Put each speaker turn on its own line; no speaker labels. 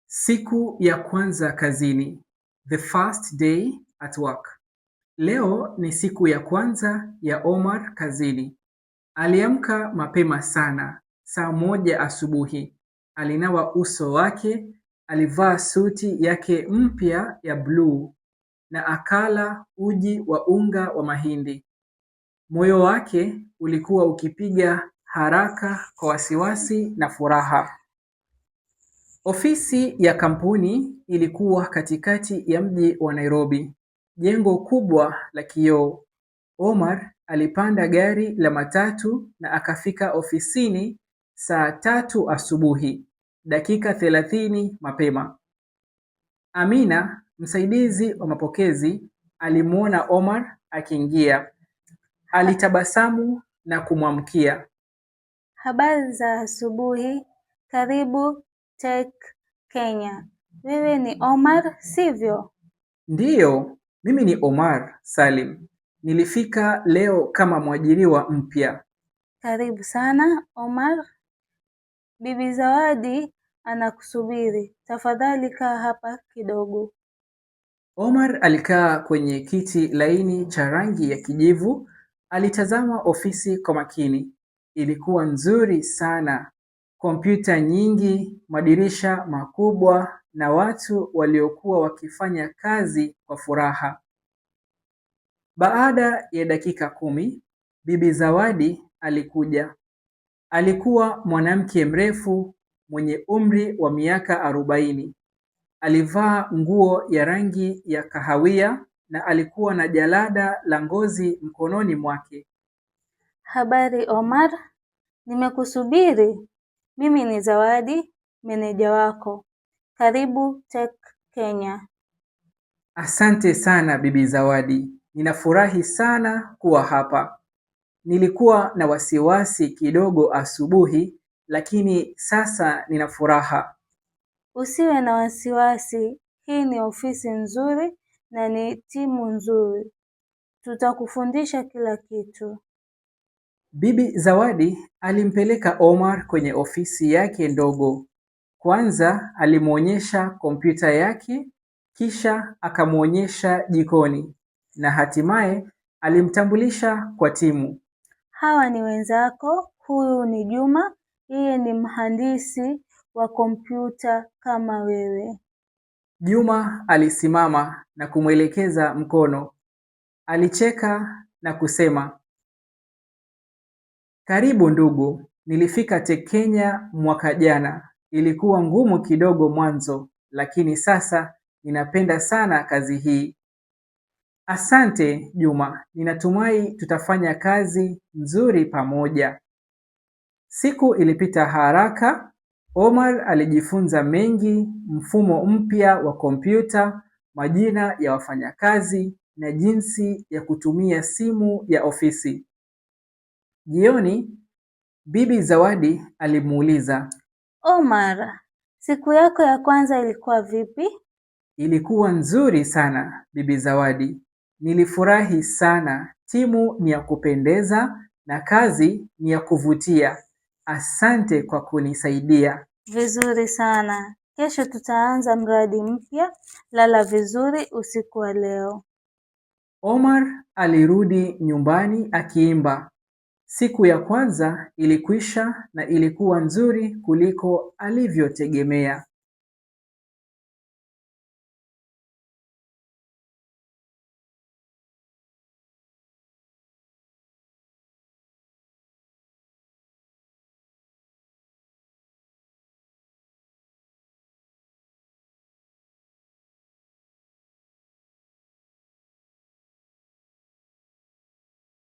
Siku ya kwanza kazini. The first day at work. Leo ni siku ya kwanza ya Omar kazini. Aliamka mapema sana, saa moja asubuhi. Alinawa uso wake, alivaa suti yake mpya ya bluu na akala uji wa unga wa mahindi. Moyo wake ulikuwa ukipiga haraka kwa wasiwasi na furaha. Ofisi ya kampuni ilikuwa katikati ya mji wa Nairobi. Jengo kubwa la kioo. Omar alipanda gari la matatu na akafika ofisini saa 3 asubuhi, dakika 30 mapema. Amina, msaidizi wa mapokezi, alimuona Omar akiingia. Alitabasamu na kumwamkia.
Habari za asubuhi, karibu Tech Kenya. Wewe ni Omar, sivyo?
Ndiyo, mimi ni Omar Salim. Nilifika leo kama mwajiriwa mpya.
Karibu sana Omar. Bibi Zawadi anakusubiri. Tafadhali kaa hapa kidogo.
Omar alikaa kwenye kiti laini cha rangi ya kijivu. Alitazama ofisi kwa makini. Ilikuwa nzuri sana. Kompyuta nyingi, madirisha makubwa na watu waliokuwa wakifanya kazi kwa furaha. Baada ya dakika 10, Bibi Zawadi alikuja. Alikuwa mwanamke mrefu mwenye umri wa miaka 40. Alivaa nguo ya rangi ya kahawia na alikuwa na jalada la ngozi mkononi mwake.
Habari Omar, nimekusubiri. Mimi ni Zawadi, meneja wako. Karibu Tech Kenya.
Asante sana Bibi Zawadi. Ninafurahi sana kuwa hapa. Nilikuwa na wasiwasi kidogo asubuhi, lakini sasa nina furaha.
Usiwe na wasiwasi. Hii ni ofisi nzuri na ni timu nzuri. Tutakufundisha kila kitu.
Bibi Zawadi alimpeleka Omar kwenye ofisi yake ndogo. Kwanza alimuonyesha kompyuta yake, kisha akamuonyesha jikoni na hatimaye alimtambulisha kwa timu.
Hawa ni wenzako, huyu ni Juma, yeye ni mhandisi wa kompyuta kama wewe.
Juma alisimama na kumwelekeza mkono. Alicheka na kusema, karibu ndugu, nilifika Tech Kenya mwaka jana. Ilikuwa ngumu kidogo mwanzo, lakini sasa ninapenda sana kazi hii. Asante Juma, ninatumai tutafanya kazi nzuri pamoja. Siku ilipita haraka. Omar alijifunza mengi, mfumo mpya wa kompyuta, majina ya wafanyakazi na jinsi ya kutumia simu ya ofisi. Jioni, Bibi Zawadi alimuuliza,
Omar, siku yako ya kwanza ilikuwa vipi?
Ilikuwa nzuri sana Bibi Zawadi. Nilifurahi sana. Timu ni ya kupendeza na kazi ni ya kuvutia. Asante kwa kunisaidia.
Vizuri sana. Kesho tutaanza mradi mpya. Lala vizuri usiku wa leo.
Omar alirudi nyumbani akiimba. Siku ya kwanza ilikwisha na ilikuwa nzuri kuliko alivyotegemea.